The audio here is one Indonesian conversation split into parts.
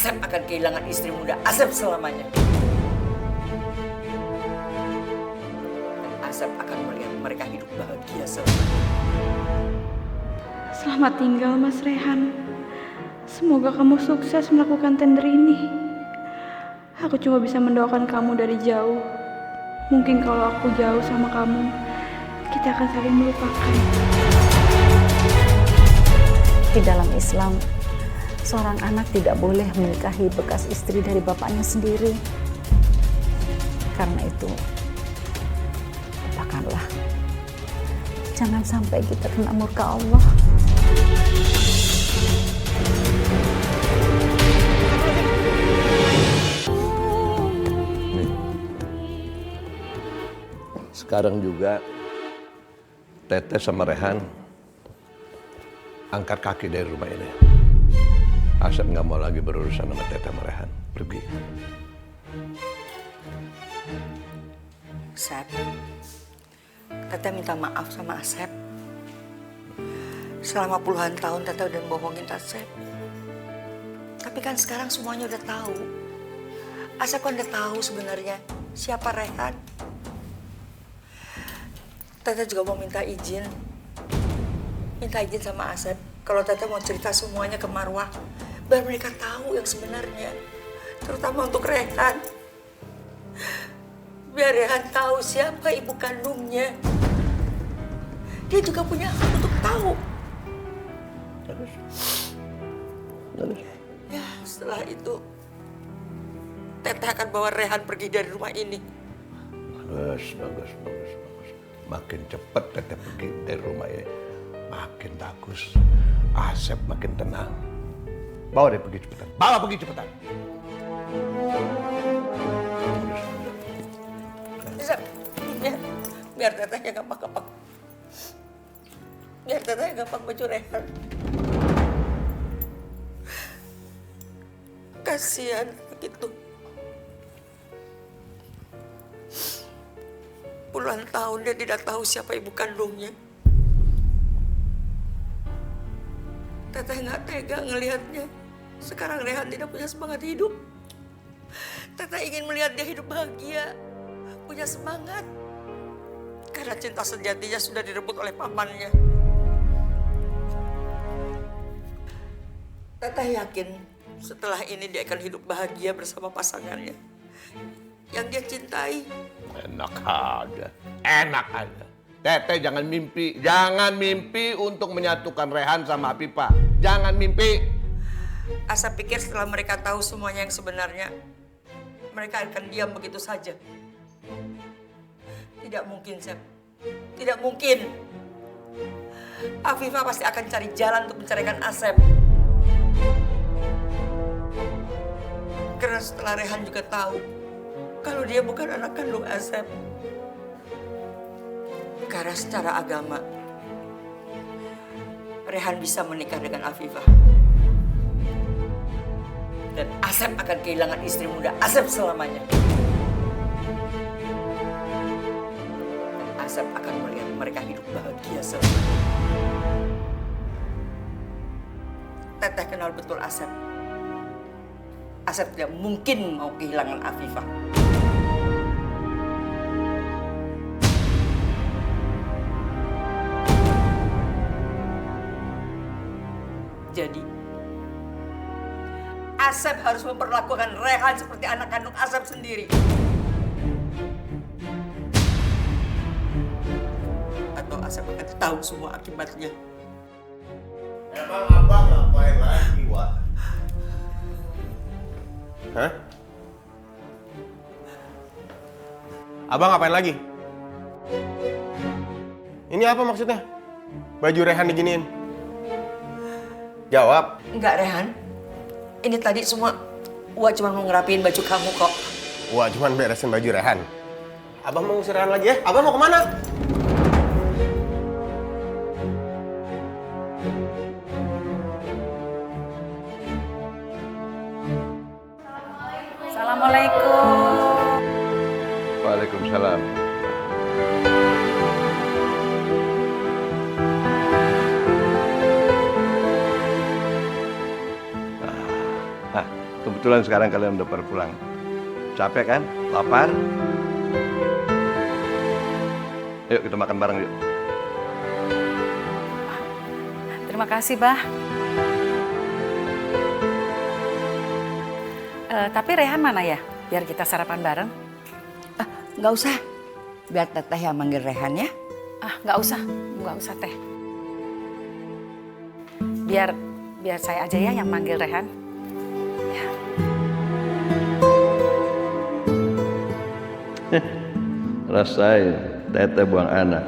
Asep akan kehilangan istri muda Asep selamanya. Dan Asep akan melihat mereka hidup bahagia selamanya. Selamat tinggal Mas Rehan. Semoga kamu sukses melakukan tender ini. Aku cuma bisa mendoakan kamu dari jauh. Mungkin kalau aku jauh sama kamu, kita akan saling melupakan. Di dalam Islam, seorang anak tidak boleh menikahi bekas istri dari bapaknya sendiri. Karena itu, lupakanlah. Jangan sampai kita kena murka Allah. Sekarang juga Teteh sama Rehan angkat kaki dari rumah ini. Asep nggak mau lagi berurusan sama Teteh sama Rehan. Pergi. Asep, Teteh minta maaf sama Asep. Selama puluhan tahun Teteh udah bohongin Asep. Tapi kan sekarang semuanya udah tahu. Asep kan udah tahu sebenarnya siapa Rehan. Teteh juga mau minta izin sama Asep kalau Teteh mau cerita semuanya ke Marwah, biar mereka tahu yang sebenarnya, terutama untuk Rehan. Biar Rehan tahu siapa ibu kandungnya. Dia juga punya hak untuk tahu. Ya, setelah itu Teteh akan bawa Rehan pergi dari rumah ini. Bagus. Makin cepat Teteh pergi dari rumah ini, makin bagus. Asep makin tenang. Bawa dia pergi cepetan. Bawa pergi cepetan. Asep, biar Teteh yang gampang-gampang. Biar Teteh yang gampang baju Rehan. Kasihan begitu. Puluhan tahun dia tidak tahu siapa ibu kandungnya. Teteh nggak tega ngelihatnya. Sekarang Rehan tidak punya semangat hidup. Teteh ingin melihat dia hidup bahagia, punya semangat. Karena cinta sejatinya sudah direbut oleh pamannya. Teteh yakin setelah ini dia akan hidup bahagia bersama pasangannya yang dia cintai. Enak aja. Teteh jangan mimpi untuk menyatukan Rehan sama Afifah. Jangan mimpi. Asep pikir setelah mereka tahu semuanya yang sebenarnya, mereka akan diam begitu saja. Tidak mungkin, Sep. Tidak mungkin. Afifah pasti akan cari jalan untuk menceraikan Asep. Karena setelah Rehan juga tahu kalau dia bukan anak kandung Asep. Karena secara agama, Rehan bisa menikah dengan Afifah. Dan Asep akan kehilangan istri muda Asep selamanya. Dan Asep akan melihat mereka hidup bahagia selamanya. Teteh kenal betul Asep. Asep tidak mungkin mau kehilangan Afifah. Jadi, Asep harus memperlakukan Rehan seperti anak kandung Asep sendiri. Atau Asep akan tahu semua akibatnya. Emang abang ngapain lagi, Wak? Hah? Abang ngapain lagi? Ini apa maksudnya? Baju Rehan diginiin? Jawab. Enggak, Rehan. Ini tadi semua Wak cuma mau ngerapiin baju kamu kok. Wah, cuman beresin baju Rehan. Abang mau ngusir Rehan lagi ya? Abang mau kemana? Assalamualaikum. Waalaikumsalam. Kebetulan sekarang kalian udah pada pulang. Capek kan? Lapar? Ayo kita makan bareng yuk. Terima kasih, Bah. Tapi Rehan mana ya? Biar kita sarapan bareng. Nggak usah. Biar teteh yang manggil Rehan ya. Nggak usah Teh. Biar saya aja ya yang manggil Rehan. Ya. Rasain, teteh buang anak.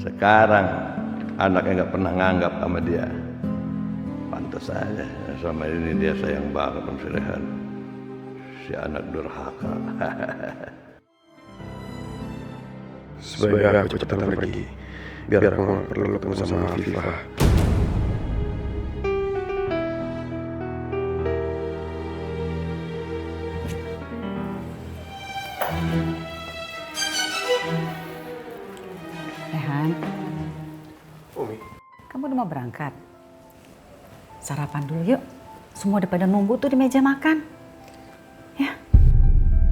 Sekarang anaknya nggak pernah nganggap sama dia. Pantas aja, sama ini dia sayang banget sama si Rehan. Si anak durhaka. Sebaiknya aku cepetan pergi, biar aku nggak perlu ketemu sama Afifah. Rehan, Umi, kamu udah mau berangkat? Sarapan dulu yuk. Semua udah pada nunggu tuh di meja makan. Ya.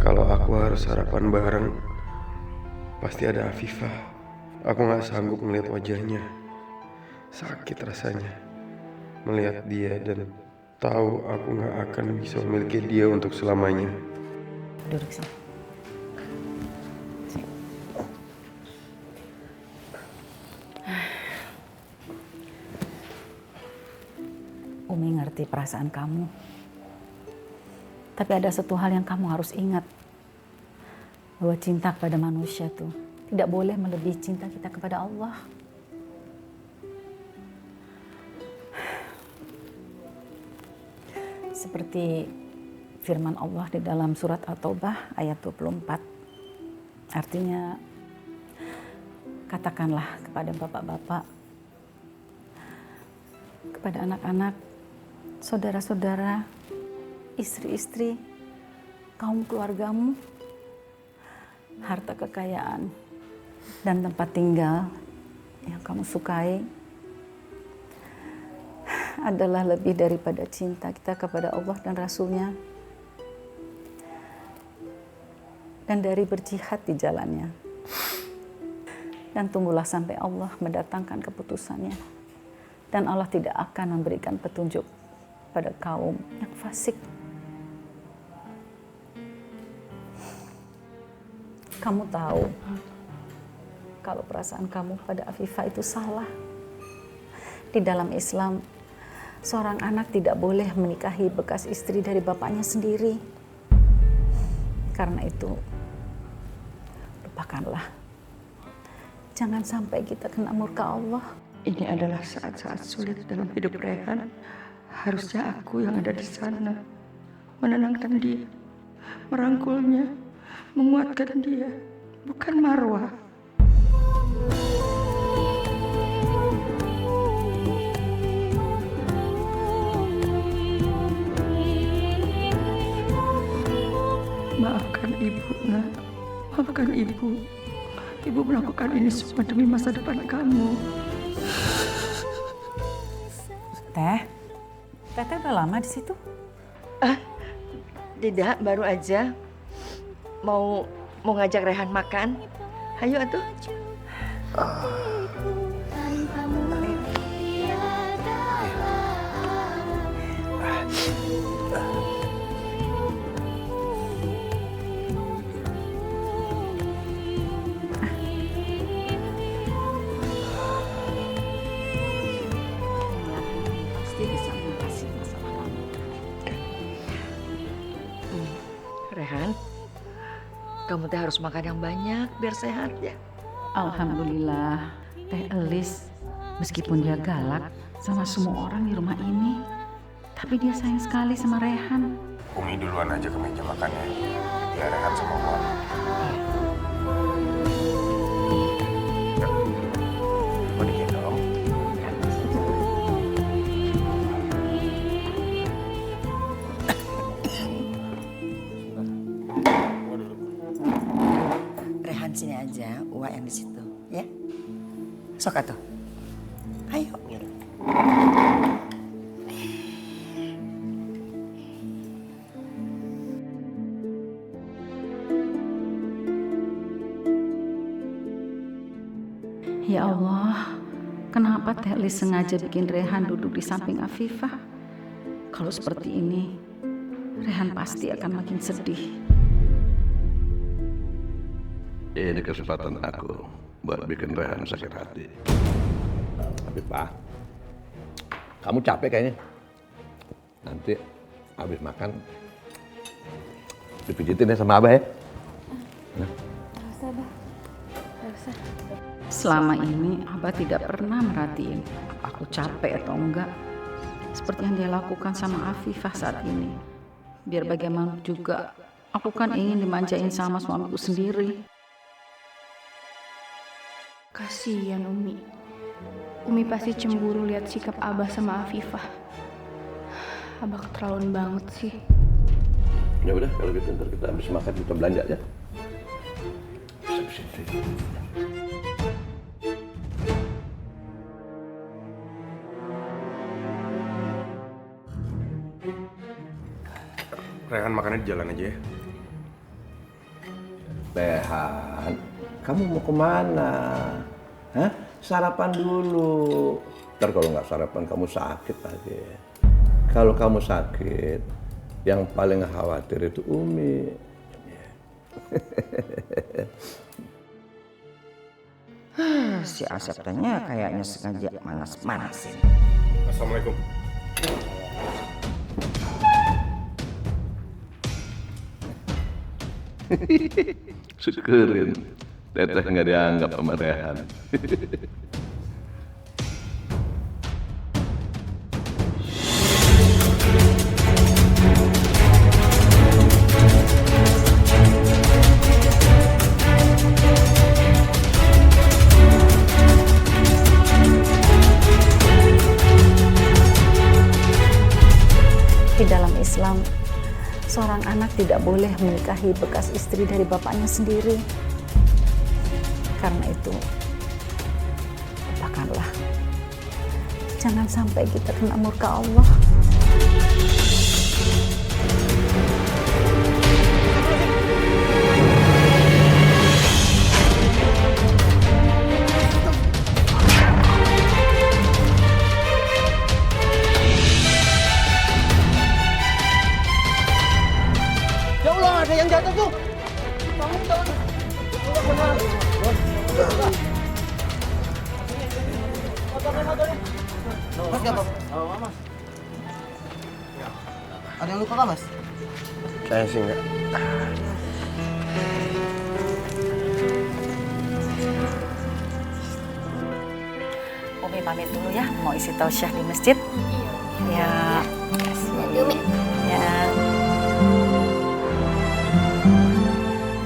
kalau aku harus sarapan bareng, pasti ada Afifah. Aku nggak sanggup melihat wajahnya. Sakit rasanya melihat dia dan tahu aku nggak akan bisa memiliki dia untuk selamanya. Duduk sini. Umi ngerti perasaan kamu. Tapi ada satu hal yang kamu harus ingat. Bahwa cinta kepada manusia tuh tidak boleh melebihi cinta kita kepada Allah. Seperti firman Allah di dalam surat At-Taubah ayat 24. Artinya, katakanlah kepada bapak-bapak, kepada anak-anak, saudara-saudara, istri-istri, kaum keluargamu, harta kekayaan, dan tempat tinggal yang kamu sukai adalah lebih daripada cinta kita kepada Allah dan Rasul-Nya, dan dari berjihad di jalannya. Dan tunggulah sampai Allah mendatangkan keputusannya. Dan Allah tidak akan memberikan petunjuk pada kaum yang fasik. Kamu tahu kalau perasaan kamu pada Afifah itu salah. Di dalam Islam, seorang anak tidak boleh menikahi bekas istri dari bapaknya sendiri. Karena itu, lupakanlah. Jangan sampai kita kena murka Allah. Ini adalah saat-saat sulit dalam hidup Rehan. Harusnya aku yang ada di sana, menenangkan dia, merangkulnya, menguatkan dia, bukan Marwah. Maafkan ibu, nak. Maafkan ibu. Ibu melakukan ini semua demi masa depan kamu. Teteh udah lama di situ? Tidak, baru aja mau ngajak Rehan makan. Hayo atuh. Pasti bisa mengatasi masalah kamu. Rehan, kamu teh harus makan yang banyak biar sehat ya. Alhamdulillah, Teh Elis meskipun dia galak sama semua orang di rumah ini, tapi dia sayang sekali sama Rehan. Umi duluan aja ke meja makannya, biar Rehan sama gua. Mau digendong? Rehan sini aja, Uwa yang di situ, ya. Sok atuh. Ayo. Ya Allah, kenapa Teh Lis sengaja bikin Rehan duduk di samping Afifah? Kalau seperti ini, Rehan pasti akan makin sedih. Ini kesempatan aku buat bikin Rehan sakit hati. Tapi Pak, kamu capek kayaknya. Nanti habis makan dipijitin ya sama Abah ya. Selama ini Abah tidak pernah merhatiin apa aku capek atau enggak. Seperti yang dia lakukan sama Afifah saat ini. Biar bagaimana juga, aku kan ingin dimanjain sama suamiku sendiri. Kasihan Umi. Umi pasti cemburu lihat sikap Abah sama Afifah. Abah keterlaluan banget sih. Ya udah kalau gitu ntar kita habis makan kita belanja ya. Bisa. Rehan makannya di jalan aja ya. Rehan, kamu mau kemana? Hah? Sarapan dulu. Ntar kalau nggak sarapan kamu sakit lagi. Kalau kamu sakit, yang paling khawatir itu Umi. Si Asep tanya kayaknya sengaja manas-manasin. Assalamualaikum. Syukurin. Teteh nggak dianggap sama Rehan. Di dalam Islam, seorang anak tidak boleh menikahi bekas istri dari bapaknya sendiri. Karena itu, lupakanlah. Jangan sampai kita kena murka Allah. Ya Allah, ada yang jatuh tuh. Mas nggak apa? Mas. Ada yang luka nggak Mas? Saya sih enggak. Umi pamit dulu ya, mau isi tausiah di masjid. Iya. Ya. Ya.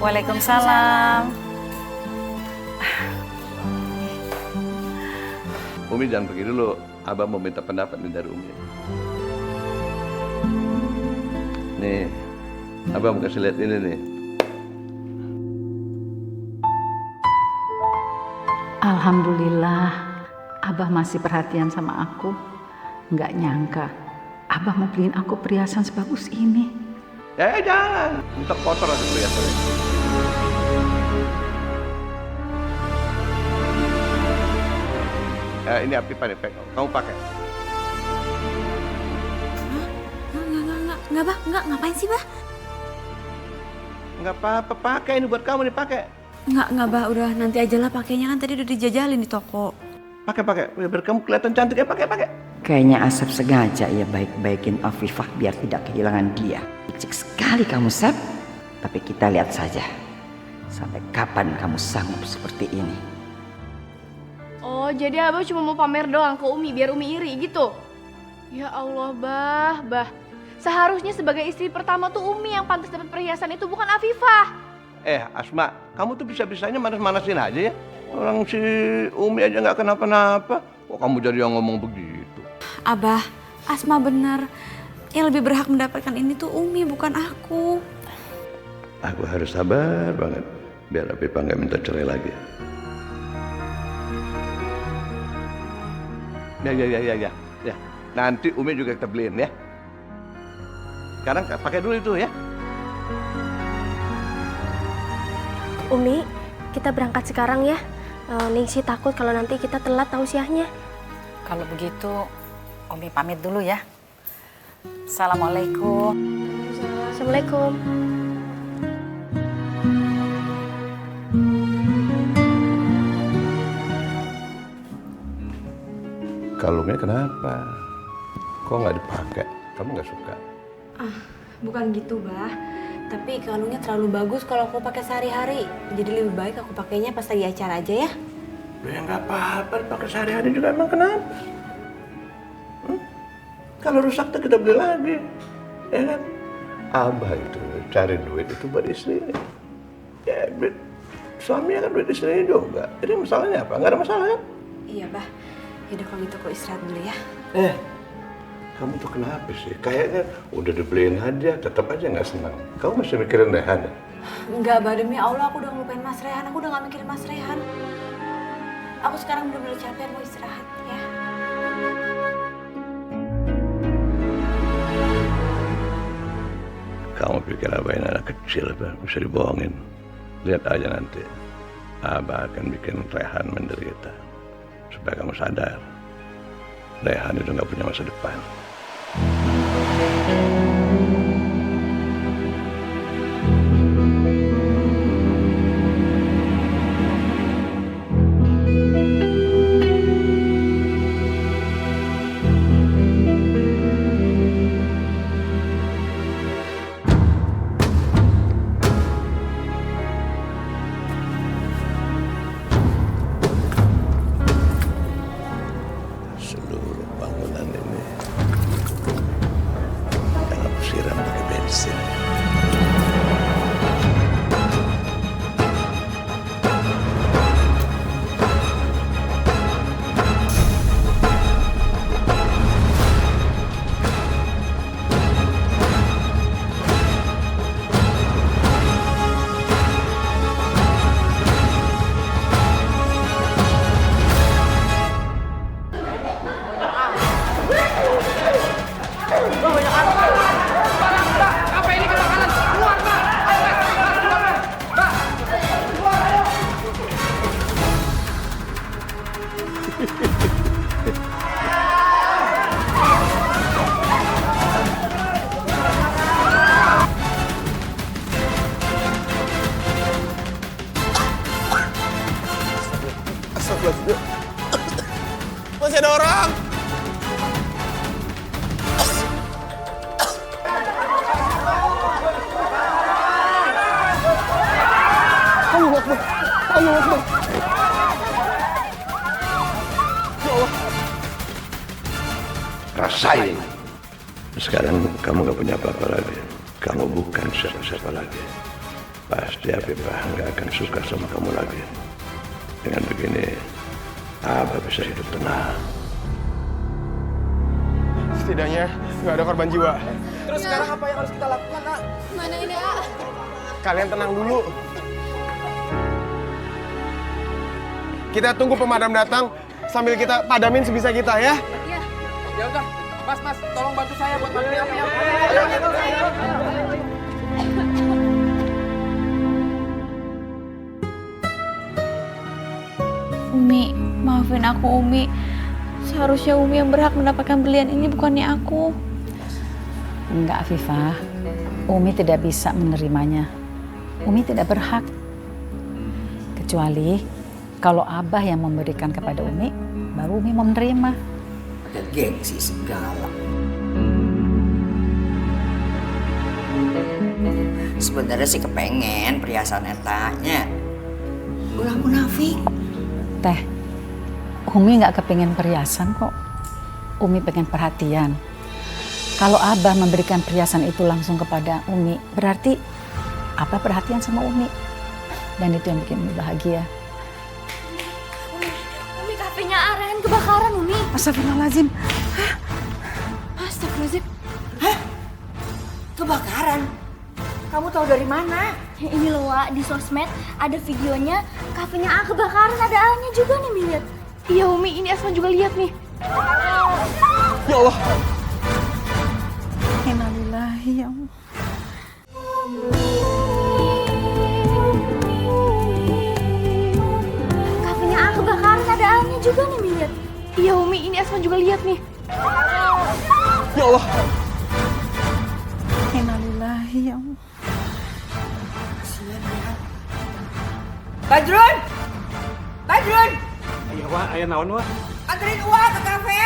Waalaikumsalam. Umi jangan pergi dulu. Abah mau minta pendapat nih dari Umi. Nih, Abah mau kasih lihat ini nih. Alhamdulillah, Abah masih perhatian sama aku. Nggak nyangka, Abah mau beliin aku perhiasan sebagus ini. Jangan. Ntar kotor aja perhiasannya. Ini Afifah nih, kamu pakai. Enggak, Bah. Enggak, ngapain sih, Bah? Nggak apa-apa, pakai ini buat kamu nih, pakai. Enggak, Bah. Udah nanti aja lah pakainya, kan tadi udah dijajalin di toko. Pakai. Biar kamu kelihatan cantik ya, pakai. Kayaknya Asep sengaja ya baik-baikin Afifah biar tidak kehilangan dia. Licik sekali kamu, Sep. Tapi kita lihat saja. Sampai kapan kamu sanggup seperti ini? Oh, jadi Abah cuma mau pamer doang ke Umi biar Umi iri gitu? Ya Allah, Bah. Seharusnya sebagai istri pertama tuh Umi yang pantas dapat perhiasan itu, bukan Afifah. Asma, kamu tuh bisa-bisanya manas-manasin aja ya. Orang si Umi aja nggak kenapa-napa. Kok kamu jadi yang ngomong begitu? Abah, Asma bener. Yang lebih berhak mendapatkan ini tuh Umi, bukan aku. Aku harus sabar banget biar Afifah nggak minta cerai lagi. Ya. Nanti Umi juga kita beliin ya. Sekarang pakai dulu itu ya. Umi, kita berangkat sekarang ya. Ningsih takut kalau nanti kita telat tausiahnya. Kalau begitu, Umi pamit dulu ya. Assalamualaikum. Assalamualaikum. Kalungnya kenapa? Kok nggak dipakai? Kamu nggak suka? Bukan gitu, Bah. Tapi kalungnya terlalu bagus kalau aku pakai sehari-hari. Jadi lebih baik aku pakainya pas lagi acara aja ya. Ya nggak apa-apa, pakai sehari-hari juga emang kenapa? Kalau rusak tuh kita beli lagi, ya kan? Abah itu cari duit itu buat istrinya. Ya duit suaminya kan duit istrinya juga. Jadi masalahnya apa? Nggak ada masalah kan? Iya, Bah. Yaudah kalau gitu aku istirahat dulu ya. Kamu tuh kenapa sih? Kayaknya udah dibeliin hadiah, tetap aja nggak senang. Kamu masih mikirin Rehan ya? Enggak, Bah. Demi Allah aku udah ngelupain Mas Rehan. Aku udah gak mikirin Mas Rehan. Aku sekarang bener-bener capek, mau istirahat ya. Kamu pikir Abah ini anak kecil, Abah bisa dibohongin. Lihat aja nanti. Abah akan bikin Rehan menderita. Supaya kamu sadar. Rehan itu nggak punya masa depan. Seluruh bangunan ini yang aku siram pakai bensin. Masih ada orang. Allah Akbar. Allah Akbar. Ya Allah. Rasain. Sekarang kamu gak punya apa-apa lagi. Kamu bukan siapa-siapa lagi. Pasti Afifah gak akan suka sama kamu lagi. Dengan begini, Abah bisa hidup tenang. Setidaknya nggak ada korban jiwa. Terus sekarang apa yang harus kita lakukan, Nak? Mana ini, A? Kalian tenang dulu. Kita tunggu pemadam datang sambil kita padamin sebisa kita ya. Iya. Ya udah, Mas, tolong bantu saya buat padamin api. Umi, maafin aku Umi. Seharusnya Umi yang berhak mendapatkan berlian ini, bukannya aku. Enggak, Afifah. Umi tidak bisa menerimanya. Umi tidak berhak. Kecuali kalau Abah yang memberikan kepada Umi, baru Umi mau menerima. Pakai gengsi segala. Sebenarnya sih kepengen perhiasan etanya. Ulah munafik. Teh, Umi nggak kepingin perhiasan kok. Umi pengen perhatian. Kalau Abah memberikan perhiasan itu langsung kepada Umi, berarti Abah perhatian sama Umi. Dan itu yang bikin Umi bahagia. Umi, kafenya Rehan kebakaran, Umi. Astagfirullahaladzim. Astagfirullahaladzim. Kebakaran? Kamu tahu dari mana? Ya, ini loh, Wak, di sosmed ada videonya kafenya A kebakaran, ada A-nya juga nih, Mi, lihat. Iya, Umi, ini Asma juga lihat nih. Ya Allah. Innalillahi ya Allah. Kafenya A Iya Umi, ini Asma juga lihat nih. Ya Allah. Innalillahi ya Allah. Badrun! Badrun! Iya, Wak. Ayah naon, Wak? Anterin Uwa ke kafe!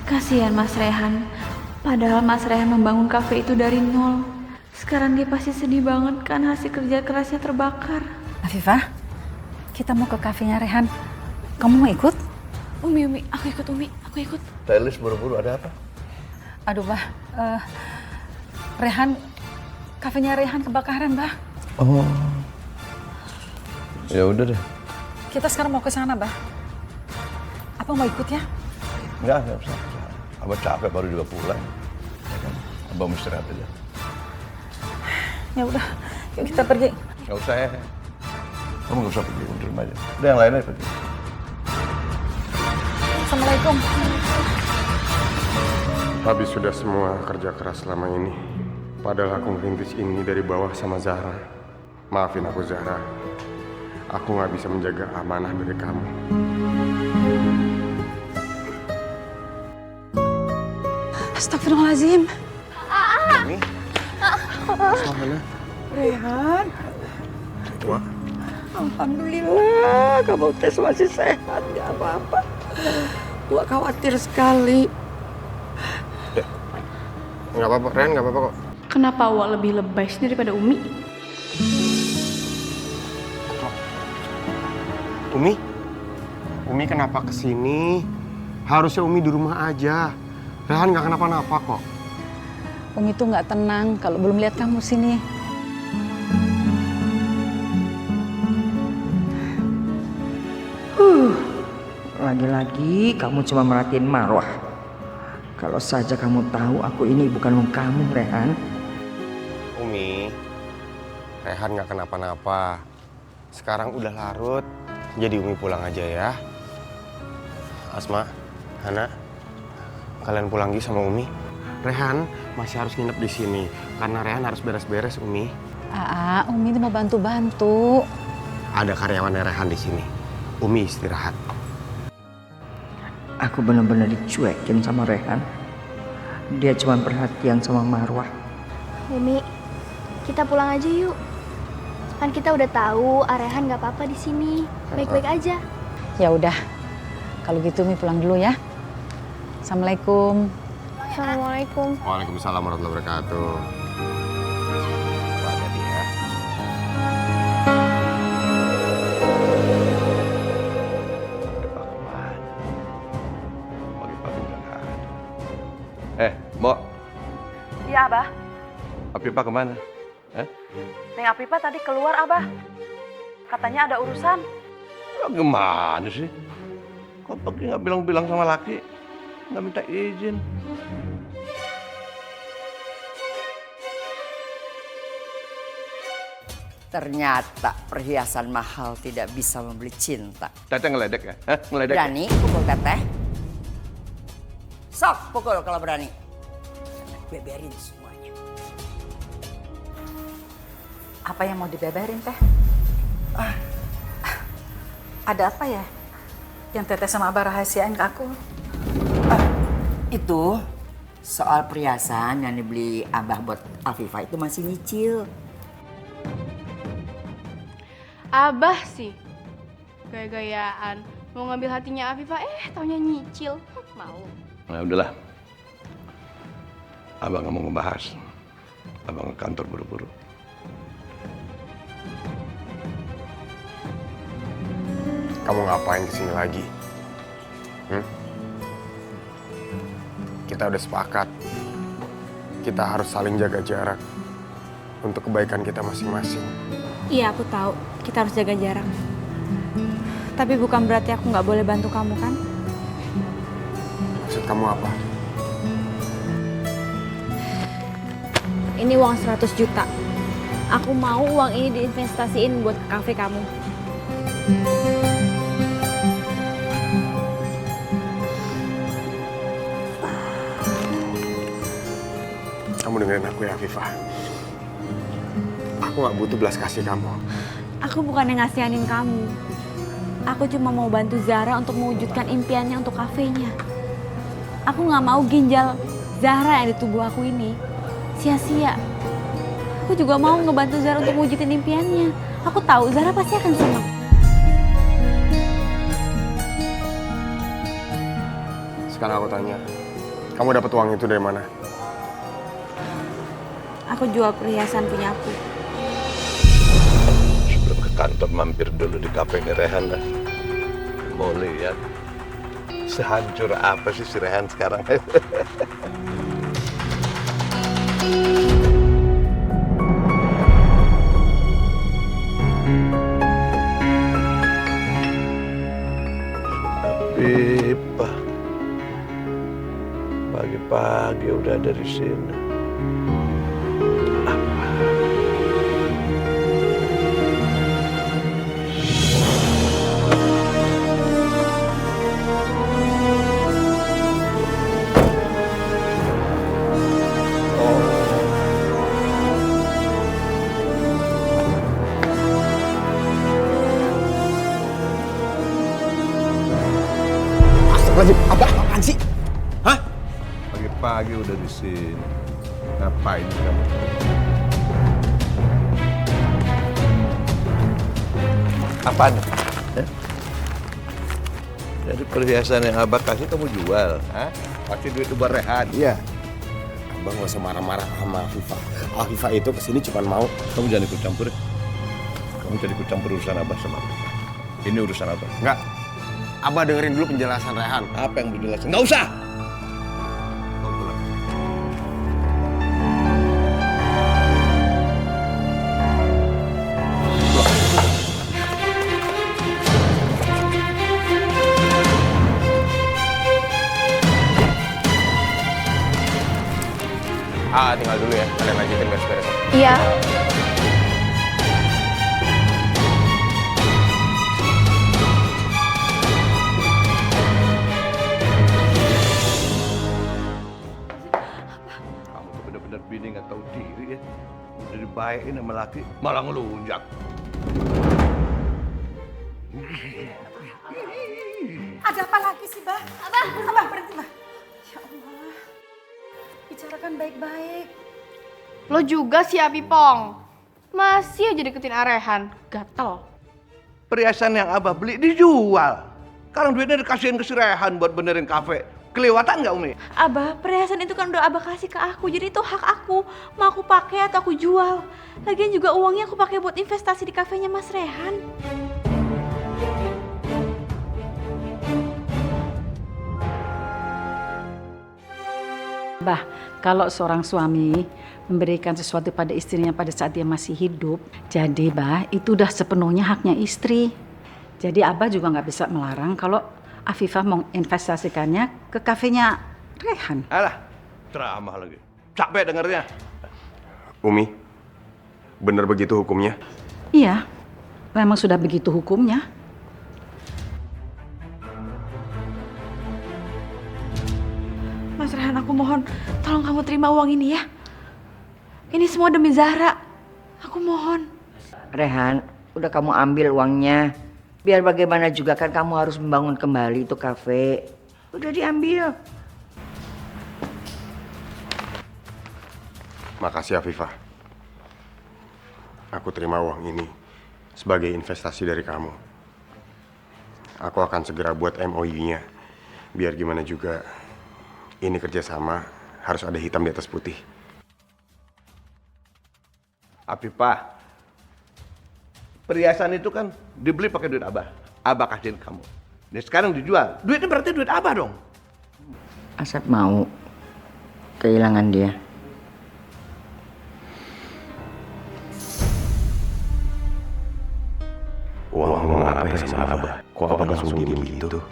Kasihan Mas Rehan. Padahal Mas Rehan membangun kafe itu dari nol. Sekarang dia pasti sedih banget kan hasil kerja kerasnya terbakar. Afifah, kita mau ke kafenya Rehan. Kamu mau ikut? Umi, aku ikut Umi, aku ikut. Telis buru-buru ada apa? Aduh, Bah. Rehan, kafenya Rehan kebakaran, Bah. Oh. Ya udah deh. Kita sekarang mau ke sana, Bah. Apa mau ikut ya? Enggak usah. Abah capek baru juga pulang. Ya kan? Abah mau istirahat aja. Ya udah, yuk kita pergi. Nggak usah ya. Kamu nggak usah pergi di rumah aja. Udah yang lainnya pergi. Assalamualaikum. Habis sudah semua kerja keras selama ini. Padahal aku merintis ini dari bawah sama Zahra. Maafin aku Zahra. Aku nggak bisa menjaga amanah dari kamu. Astagfirullahaladzim. Ini? Soalnya. Rehan, Wah, alhamdulillah kamu tes masih sehat, gak apa-apa. Gua khawatir sekali. nggak apa-apa, Ren, nggak apa-apa kok. Kenapa Wak lebih lebay sih daripada Umi? Umi kenapa kesini? Harusnya Umi di rumah aja. Rehan nggak kenapa-napa kok. Umi tuh nggak tenang kalau belum lihat kamu sini. Lagi-lagi kamu cuma merhatiin Marwah. Kalau saja kamu tahu aku ini bukan kamu, Rehan. Umi, Rehan nggak kenapa-napa. Sekarang udah larut, jadi Umi pulang aja ya. Asma, Hana, kalian pulang gi sama Umi. Rehan masih harus nginep di sini karena Rehan harus beres-beres, Umi. Umi mau bantu-bantu. Ada karyawannya Rehan di sini. Umi istirahat. Aku benar-benar dicuekin sama Rehan. Dia cuma perhatian sama Marwah. Umi, kita pulang aja yuk. Kan kita udah tahu Rehan nggak apa-apa di sini. Baik-baik aja. Ya udah, kalau gitu Umi pulang dulu ya. Assalamualaikum. Assalamualaikum. Waalaikumsalam warahmatullahi wabarakatuh. Hati-hati ya. Pagi-pagi udah nggak ada. Mbok, Iya Abah, Afifah kemana? Neng Afifah tadi keluar Abah. Katanya ada urusan. Ya gimana sih? Kok pergi nggak bilang-bilang sama laki? Nggak minta izin. Ternyata perhiasan mahal tidak bisa membeli cinta. Teteh ngeledek ya? Ngeledek ya? Berani pukul Teteh? Sok pukul kalau berani. Beberin semuanya. Apa yang mau dibeberin, Teh? Ada apa ya? Yang Teteh sama Abah rahasiain ke aku? Itu soal perhiasan yang dibeli Abah buat Afifah itu masih nyicil. Abah sih gaya-gayaan mau ngambil hatinya Afifah, taunya nyicil. Mau. Nah udahlah. Abang nggak mau ngebahas. Abang ke kantor buru-buru. Kamu ngapain kesini lagi? Kita udah sepakat. Kita harus saling jaga jarak untuk kebaikan kita masing-masing. Iya aku tahu, kita harus jaga jarak. Tapi bukan berarti aku nggak boleh bantu kamu kan? Maksud kamu apa? Ini uang 100 juta. Aku mau uang ini diinvestasiin buat kafe kamu. Kamu dengerin aku ya, Afifah. Aku gak butuh belas kasih kamu. Aku bukan yang ngasihanin kamu. Aku cuma mau bantu Zahra untuk mewujudkan impiannya untuk kafenya. Aku nggak mau ginjal Zahra yang di tubuh aku ini sia-sia. Aku juga mau ngebantu Zahra untuk mewujudin impiannya. Aku tahu Zahra pasti akan senang. Sekarang aku tanya, kamu dapat uang itu dari mana? Aku jual perhiasan punya aku. Sebelum ke kantor mampir dulu di kafenya Rehan lah. Mau lihat sehancur apa sih si Rehan sekarang. Pipa, pagi-pagi udah ada di sini. Abah apaan sih? Hah? Pagi-pagi udah di sini. Ngapain kamu? Apaan? Jadi perhiasan yang Abah kasih kamu jual, hah? Kasih duit buat Rehan. Iya. Abang gak usah marah-marah sama Afifah. Afifah itu kesini cuma mau. Kamu jangan ikut campur. Kamu jangan ikut campur urusan Abah sama Afifah. Ini urusan Abah. Enggak. Abah dengerin dulu penjelasan Rehan. Apa yang dijelasin? Nggak usah! Kamu pulang. Tinggal dulu ya. Kalian lanjutin beres-beres. Iya. Kamu tuh bener-bener bini nggak tahu diri ya. Udah dibayain sama laki, malah ngelunjak. Ada apa lagi sih, Bah? Abah, berhenti, Bah. Ya Allah. Bicarakan baik-baik. Lo juga sih Apipong. Masih aja deketin Arehan. Gatel. Perhiasan yang Abah beli dijual. Sekarang duitnya dikasihin ke si Rehan buat benerin kafe. Kelewatan nggak, Umi? Abah, perhiasan itu kan udah Abah kasih ke aku. Jadi itu hak aku. Mau aku pakai atau aku jual. Lagian juga uangnya aku pakai buat investasi di kafenya Mas Rehan. Bah, kalau seorang suami memberikan sesuatu pada istrinya pada saat dia masih hidup, jadi bah, itu udah sepenuhnya haknya istri. Jadi Abah juga nggak bisa melarang kalau Afifah mau investasikannya ke kafenya Rehan. Alah, ceramah lagi. Capek dengernya. Umi, bener begitu hukumnya? Iya, memang sudah begitu hukumnya. Mas Rehan, aku mohon, tolong kamu terima uang ini ya. Ini semua demi Zahra. Aku mohon. Rehan, udah kamu ambil uangnya. Biar bagaimana juga kan kamu harus membangun kembali itu kafe. Udah diambil. Makasih Afifah. Aku terima uang ini sebagai investasi dari kamu. Aku akan segera buat MOU-nya. Biar gimana juga, ini kerjasama harus ada hitam di atas putih. Afifah, perhiasan itu kan dibeli pakai duit Abah. Abah kasihin kamu. Dan sekarang dijual. Duitnya berarti duit Abah dong. Asep mau kehilangan dia. Uang ngomong apa ya sama Abah? Kok Abah langsung diem gitu?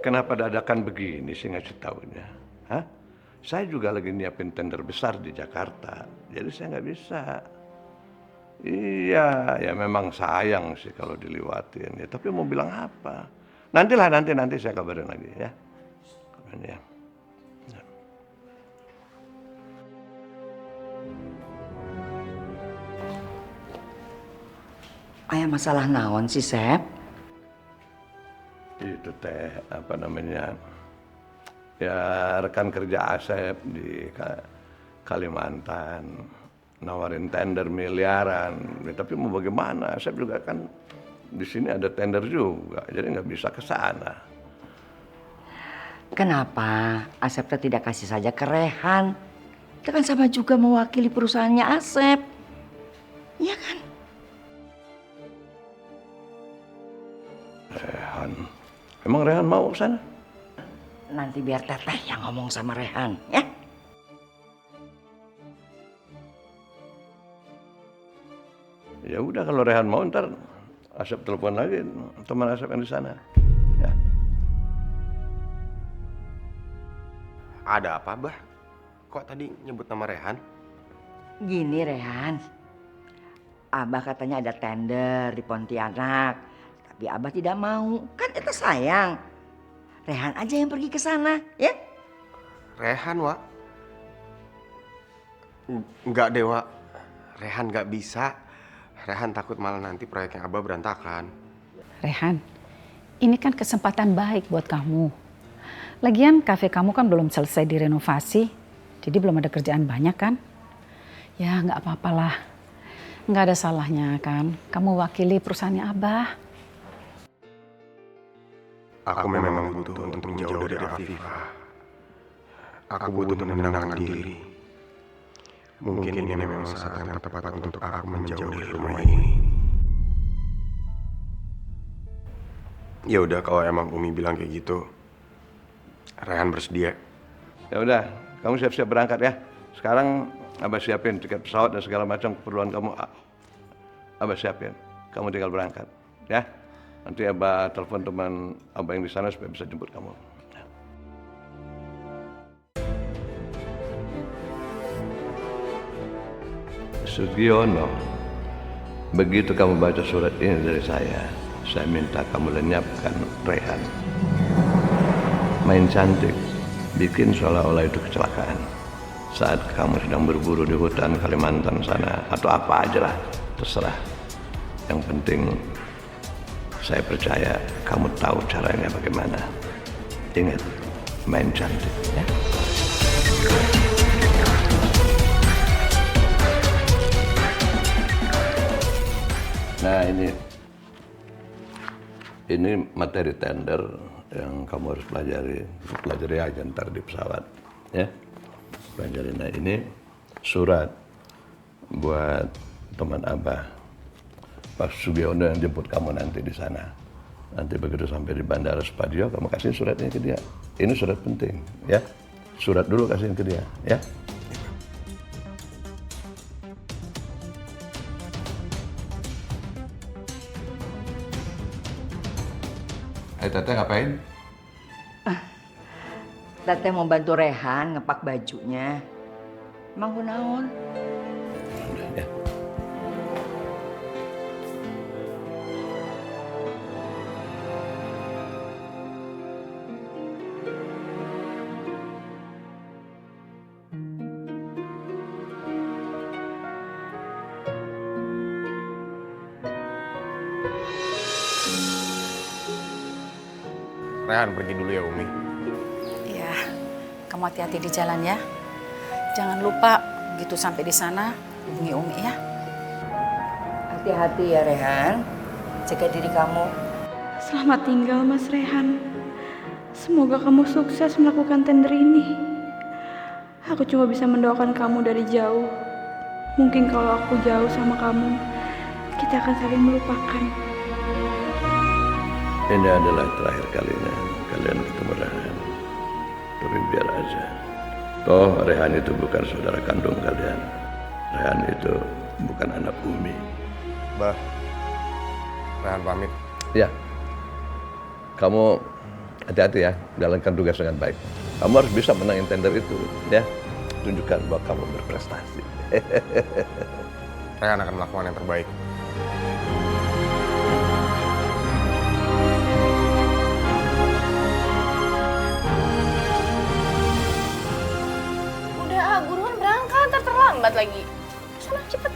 Kenapa dadakan begini sih ngasih taunya? Hah? Saya juga lagi nyiapin tender besar di Jakarta. Jadi saya nggak bisa. Iya, ya memang sayang sih kalau diliwatin. Ya, tapi mau bilang apa? Nanti saya kabarin lagi ya. Kabarin ya. Aya masalah naon sih, Sep? Itu teh apa namanya? Ya rekan kerja Asep di Kalimantan nawarin tender miliaran. Ya, tapi mau bagaimana? Asep juga kan di sini ada tender juga, jadi nggak bisa ke sana. Kenapa Asep teh tidak kasih saja ke Rehan? Itu kan sama juga mewakili perusahaannya Asep. Iya kan? Rehan. Emang Rehan mau ke sana? Nanti biar Teteh yang ngomong sama Rehan, ya? Ya udah kalau Rehan mau ntar Asep telepon lagi teman Asep yang di sana. Ya. Ada apa, Bah? Kok tadi nyebut nama Rehan? Gini Rehan, Abah katanya ada tender di Pontianak, tapi Abah tidak mau. Kan itu sayang. Rehan aja yang pergi ke sana, ya? Rehan, Wak? Enggak deh, Wak. Rehan nggak bisa. Rehan takut malah nanti proyeknya Abah berantakan. Rehan, ini kan kesempatan baik buat kamu. Lagian kafe kamu kan belum selesai direnovasi, jadi belum ada kerjaan banyak kan? Ya nggak apa-apalah, nggak ada salahnya kan. Kamu wakili perusahaannya Abah. Aku memang butuh untuk menjauh dari Afifah. Aku butuh menenangkan diri. Mungkin ini memang saat yang tepat untuk aku menjauh dari rumah ini. Ya udah, kalau emang Umi bilang kayak gitu, Rehan bersedia. Ya udah, kamu siap-siap berangkat ya. Sekarang Abah siapin tiket pesawat dan segala macam keperluan kamu. Abah siapin. Kamu tinggal berangkat, ya. Nanti Abah telepon teman Abah yang di sana supaya bisa jemput kamu. Sugiono, begitu kamu baca surat ini dari saya minta kamu lenyapkan Rehan. Main cantik, bikin seolah-olah itu kecelakaan. Saat kamu sedang berburu di hutan Kalimantan sana, atau apa aja lah, terserah. Yang penting, saya percaya kamu tahu caranya bagaimana. Ingat, main cantik, ya. Nah ini materi tender yang kamu harus pelajari aja ntar di pesawat, ya. Pelajari. Nah ini surat buat teman Abah, Pak Sugiono yang jemput kamu nanti di sana. Nanti begitu sampai di Bandara Supadio, kamu kasih suratnya ke dia. Ini surat penting, ya. Surat dulu kasihin ke dia, ya. Teteh ngapain? Teteh mau bantu Rehan ngepak bajunya. Emang kunaon? Ya. Rehan pergi dulu ya, Umi. Iya, kamu hati-hati di jalan ya. Jangan lupa gitu sampai di sana hubungi Umi ya. Hati-hati ya Rehan. Jaga diri kamu. Selamat tinggal Mas Rehan. Semoga kamu sukses melakukan tender ini. Aku cuma bisa mendoakan kamu dari jauh. Mungkin kalau aku jauh sama kamu, kita akan saling melupakan. Ini adalah terakhir kalinya kalian ketemu Rehan. Tapi biar aja. Toh Rehan itu bukan saudara kandung kalian. Rehan itu bukan anak Umi. Bah, Rehan pamit. Ya. Kamu hati-hati ya, jalankan tugas dengan baik. Kamu harus bisa menangin tender itu, ya. Tunjukkan bahwa kamu berprestasi. Rehan akan melakukan yang terbaik. Buruan berangkat, ntar terlambat lagi. Sana cepet.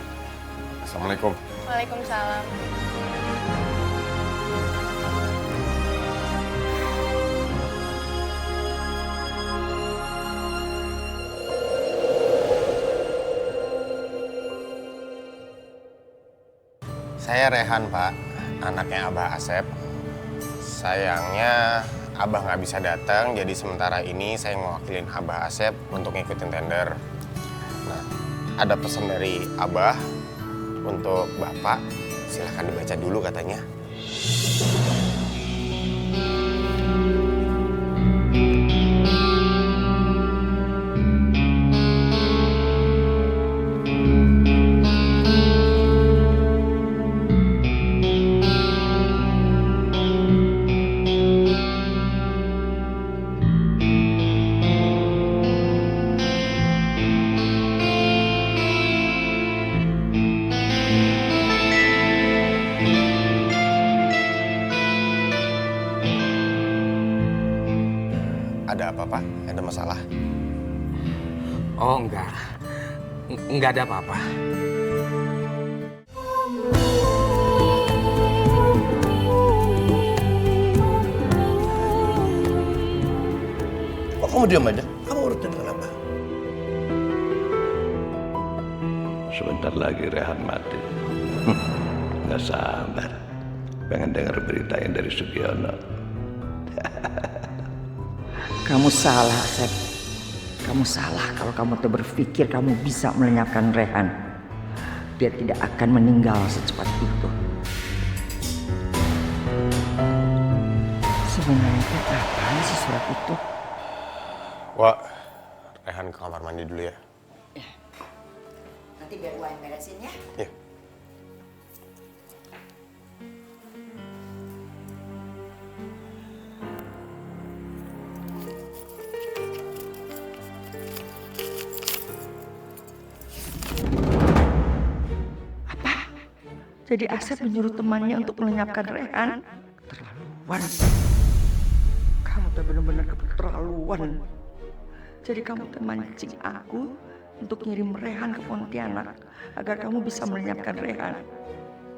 Assalamualaikum. Waalaikumsalam. Saya Rehan, Pak. Anaknya Abah Asep. Sayangnya Abah nggak bisa datang, jadi sementara ini saya mewakilin Abah Asep untuk ngikutin tender. Nah, ada pesan dari Abah untuk Bapak. Silahkan dibaca dulu katanya. Ada apa, Pak? Ada masalah? Oh, enggak. Enggak ada apa-apa. Kok kamu diam aja? Kamu urutin kenapa? Sebentar lagi Rehan mati. Nggak sabar. Pengen dengar berita yang dari Sugiono. Kamu salah, Asep. Kamu salah kalau kamu tuh berpikir kamu bisa melenyapkan Rehan. Dia tidak akan meninggal secepat itu. Sebenarnya itu apaan sih surat itu? Wak, Rehan ke kamar mandi dulu ya. Nanti biar gua yang beresin ya. Iya. Jadi Asep menyuruh temannya untuk melenyapkan Rehan. Keterlaluan. Kamu tuh benar-benar keterlaluan. Jadi kamu tuh mancing aku untuk ngirim Rehan ke Pontianak agar kamu bisa melenyapkan Rehan.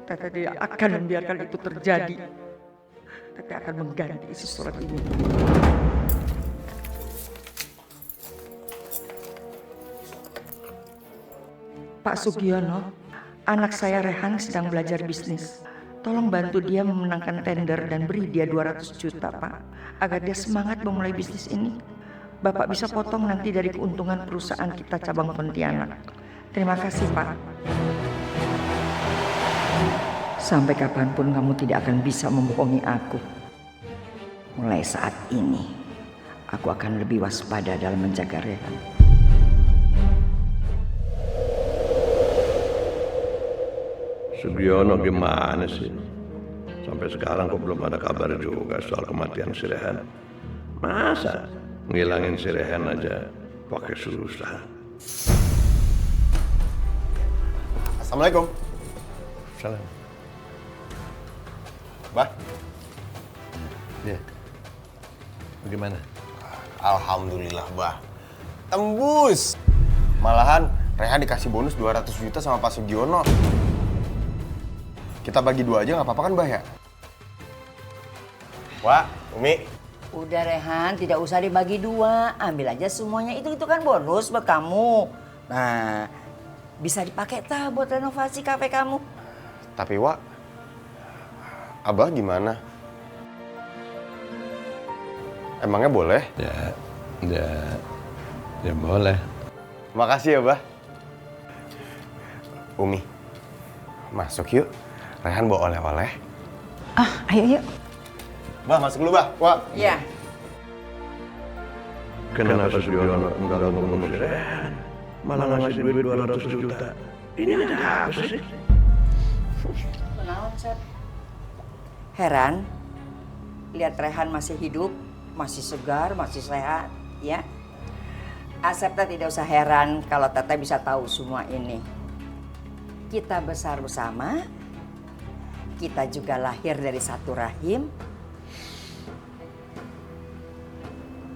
Teteh tidak akan membiarkan itu terjadi. Teteh akan mengganti isi surat ini. Pak Sugiono, anak saya Rehan sedang belajar bisnis. Tolong bantu dia memenangkan tender dan beri dia 200 juta, Pak. Agar dia semangat memulai bisnis ini. Bapak bisa potong nanti dari keuntungan perusahaan kita cabang Pontianak. Terima kasih, Pak. Sampai kapanpun kamu tidak akan bisa membohongi aku. Mulai saat ini, aku akan lebih waspada dalam menjaga Rehan. Sugiono gimana sih? Sampai sekarang kok belum ada kabar juga soal kematian si Rehan. Masa ngilangin si Rehan aja pakai susah? Assalamualaikum. Salam. Bah. Ya. Bagaimana? Alhamdulillah, Bah. Tembus. Malahan Rehan dikasih bonus 200 juta sama Pak Sugiono. Kita bagi 2 aja nggak apa-apa kan, Bah ya? Wah, Umi. Udah Rehan, tidak usah dibagi 2. Ambil aja semuanya. Itu kan bonus buat kamu. Nah, bisa dipakai tak buat renovasi kafe kamu. Tapi Wak, Abah gimana? Emangnya boleh? Ya boleh. Makasih ya, Bah. Umi, masuk yuk. Rehan bawa oleh-oleh. Ayo yuk. Bah, masuk dulu, Bah. Wah. Iya. Kenapa Sugiono enggak ngomong si Rehan? Malah ngasih duit 200 juta. Ini ada apa sih? Kenapa, Sep? Heran, lihat Rehan masih hidup, masih segar, masih sehat, ya. Asep tidak usah heran kalau Teteh bisa tahu semua ini. Kita besar bersama, kita juga lahir dari satu rahim.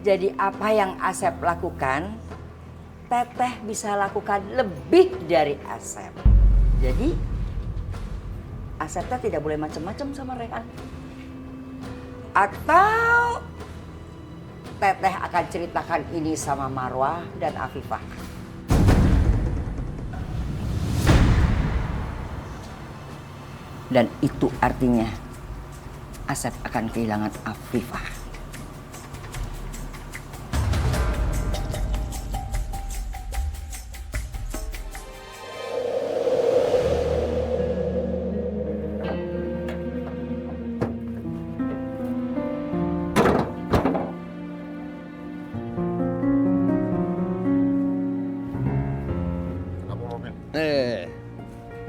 Jadi apa yang Asep lakukan, Teteh bisa lakukan lebih dari Asep. Jadi Asep tidak boleh macam-macam sama Rehan. Atau Teteh akan ceritakan ini sama Marwah dan Afifah. Dan itu artinya Asep akan kehilangan Afifah.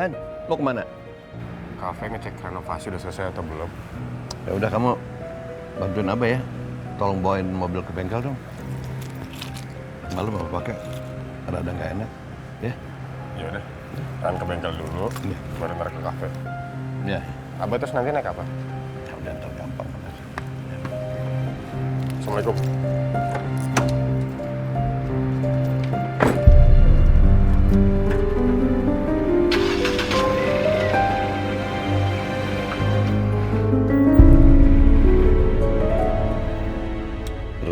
Han, mau kemana? Kafe ngecek renovasi udah selesai atau belum. Ya udah kamu bantuin Abah ya. Tolong bawain mobil ke bengkel dong. Malam apa pakai? Ada nggak enak, ya? Ya udah, kan ke bengkel dulu, baru ntar ke kafe. Ya. Abah terus nanti naik apa? Ya udah ntar gampang. Assalamualaikum.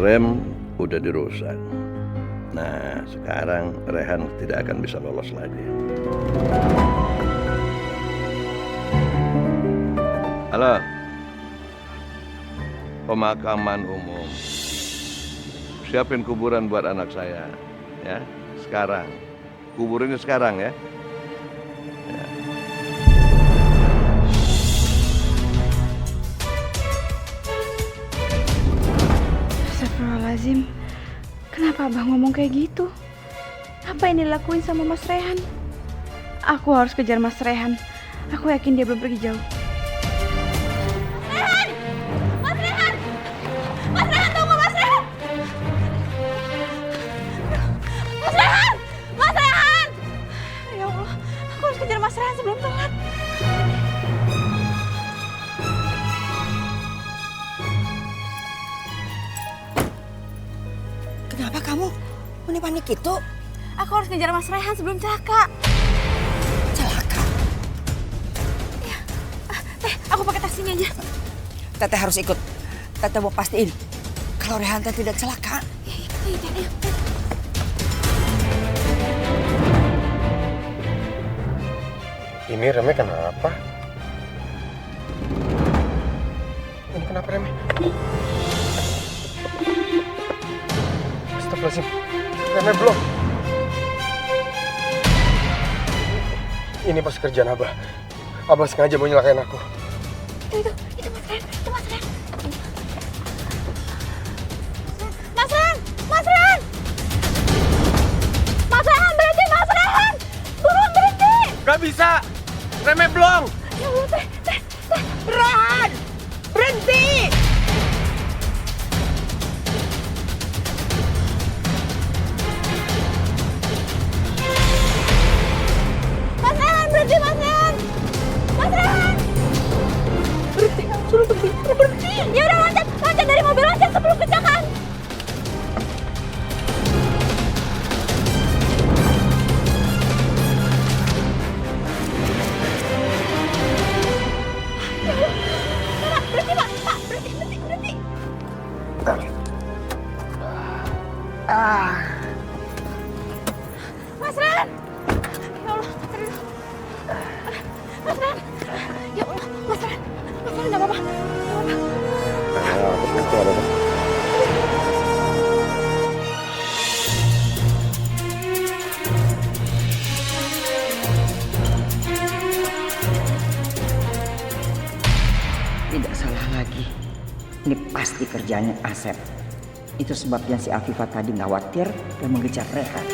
Rem udah dirusak. Nah, sekarang Rehan tidak akan bisa lolos lagi. Halo. Pemakaman umum. Siapin kuburan buat anak saya, ya. Sekarang. Kuburinnya sekarang ya. Astagfirullahaladzim, kenapa Abah ngomong kayak gitu? Apa yang dilakuin sama Mas Rehan? Aku harus kejar Mas Rehan. Aku yakin dia belum pergi jauh. Rehan! Mas Rehan! Mas Rehan, tunggu Mas Rehan! Mas Rehan! Mas Rehan! Ya Allah, aku harus kejar Mas Rehan sebelum telat. Kenapa kamu panik gitu? Aku harus ngejar Mas Rehan sebelum celaka. Celaka? Ya. Aku pakai taksinya aja. Teteh harus ikut. Teteh mau pastiin kalau Rehan teh tidak celaka. Ayo, ayo. Ini remnya kenapa? Ini kenapa remnya? Astagfirullahaladzim, remnya belum. Ini pas kerjaan Abah. Abah sengaja mau nyelakain aku. Itu Mas Rehan, itu Mas Rehan. Mas Rehan, Mas Rehan! Mas Rehan, berhenti, Mas Rehan! Buruan berhenti! Gak bisa, remnya belum. Ya Allah, teh. Rehan! Berhenti! Mas Rehan, berhenti, Mas Rehan! Mas Rehan! Berhenti, suruh berhenti. Ya udah, loncat dari mobil, loncat sebelum kecelakaan. Berhenti, Pak, berhenti. Mas Rehan! Ya Allah, serius. Mas Rehan! Ya Allah, Mas Rehan nggak apa-apa. Tidak salah lagi. Ini pasti kerjaannya Asep. Itu sebabnya si Afifah tadi khawatir dan mengejar Rehan.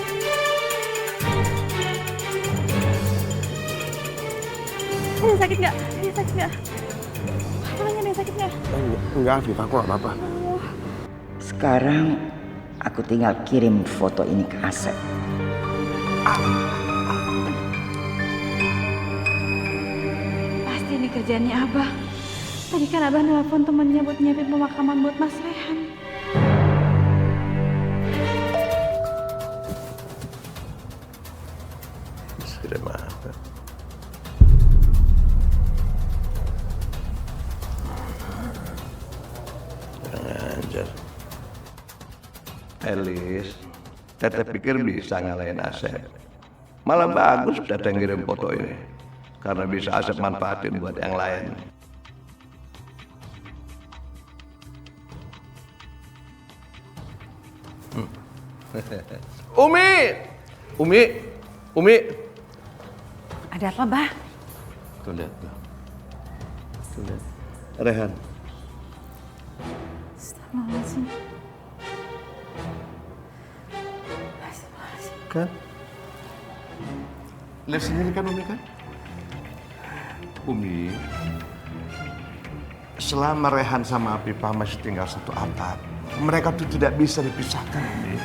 Dia sakit nggak? Apalagi dia sakit nggak? Enggak, Afifah, aku gak apa-apa. Sekarang aku tinggal kirim foto ini ke Asep. Pasti ini kerjaannya Abah. Tadi kan Abah nelpon temennya buat nyiapin pemakaman buat Mas Rehan. Sudah maaf. Ngajar. Elis, Teteh pikir bisa ngalahin Asep. Malah bagus Teteh ngirim foto ini. Karena bisa Asep manfaatin buat yang lain. Umi. Ada apa, Bah? Tuh lihat tuh. Rehan. Astagfirullahaladzim. Kan? Lihat sendiri kan Umi kan? Umi, selama Rehan sama Afifah masih tinggal satu atap, mereka tuh tidak bisa dipisahkan, Umi.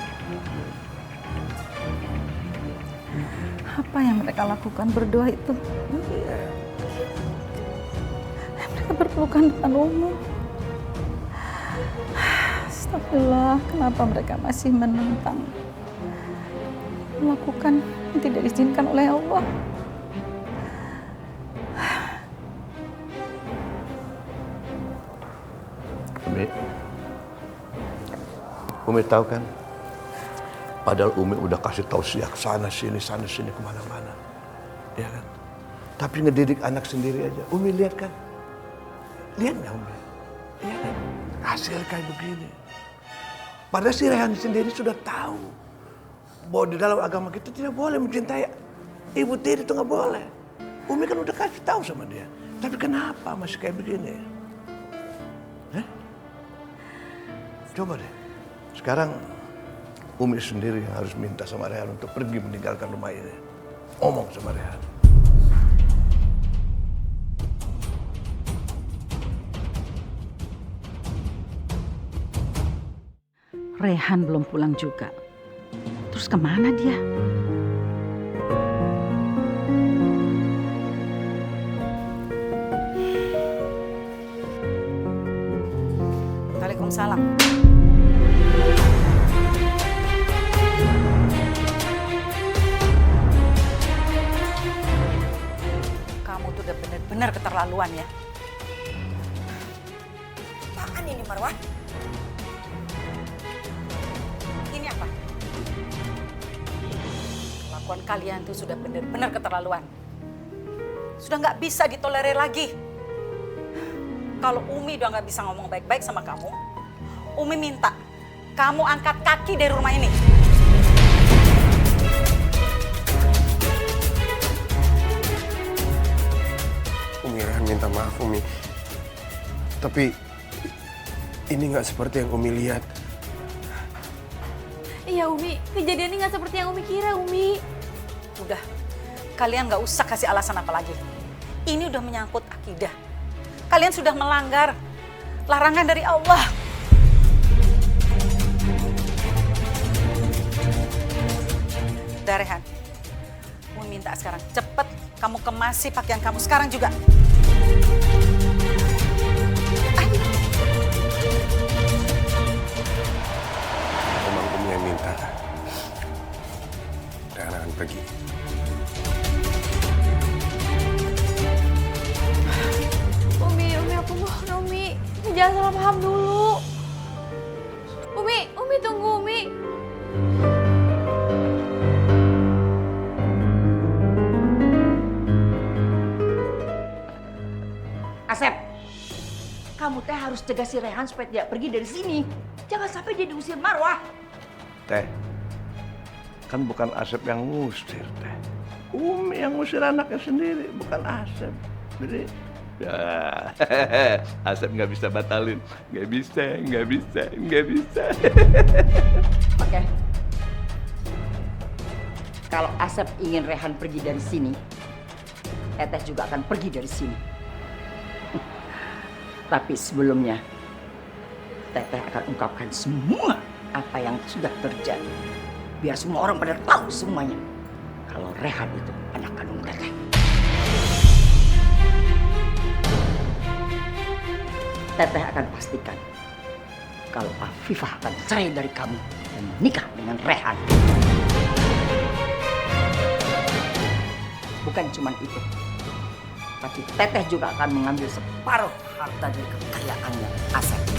Apa yang mereka lakukan berdua itu? Mereka berpelukan depan umum. Astagfirullah, kenapa mereka masih menentang melakukan yang tidak diizinkan oleh Allah? Umi tahu kan? Padahal Umi udah kasih tausiah sana sini kemana-mana, ya kan? Tapi ngedidik anak sendiri aja. Umi lihat kan? Lihat nggak Umi? Iya kan? Hasil kayak begini. Padahal si Rehan sendiri sudah tahu bahwa di dalam agama kita tidak boleh mencintai ibu tiri, itu nggak boleh. Umi kan udah kasih tahu sama dia. Tapi kenapa masih kayak begini? Coba deh. Sekarang Umi sendiri yang harus minta sama Rehan untuk pergi meninggalkan rumah ini. Ngomong sama Rehan. Rehan belum pulang juga. Terus kemana dia? Waalaikumsalam. Kamu tuh udah benar-benar keterlaluan ya. Apaan ini Marwah? Ini apa? Kelakuan kalian tuh sudah benar-benar keterlaluan. Sudah nggak bisa ditolerir lagi. Kalau Umi udah nggak bisa ngomong baik-baik sama kamu, Umi minta kamu angkat kaki dari rumah ini. Umi, Rehan minta maaf Umi. Tapi ini nggak seperti yang Umi lihat. Iya Umi, kejadiannya nggak seperti yang Umi kira Umi. Udah, kalian nggak usah kasih alasan apa lagi. Ini udah menyangkut akidah. Kalian sudah melanggar larangan dari Allah. Udah Rehan, Umi minta sekarang cepet kamu kemasi pakaian kamu sekarang juga. Memang Umi yang minta. Rehan akan pergi. Umi, aku mohon Umi. Jangan salah paham dulu. Umi tunggu Umi. Asep, kamu teh harus cegah si Rehan supaya tidak pergi dari sini. Jangan sampai dia diusir Marwah. Teh, kan bukan Asep yang ngusir, Teh. Umi yang ngusir anaknya sendiri, bukan Asep. Jadi, ya, Asep nggak bisa batalin. Nggak bisa. Oke. Kalau Asep ingin Rehan pergi dari sini, Teteh juga akan pergi dari sini. Tapi sebelumnya, Teteh akan ungkapkan semua apa yang sudah terjadi. Biar semua orang pada tahu semuanya. Kalau Rehan itu anak kandung Teteh. Teteh akan pastikan kalau Afifah akan cerai dari kamu dan menikah dengan Rehan. Bukan cuma itu, tapi Teteh juga akan mengambil separuh harta dari kekayaannya Asep.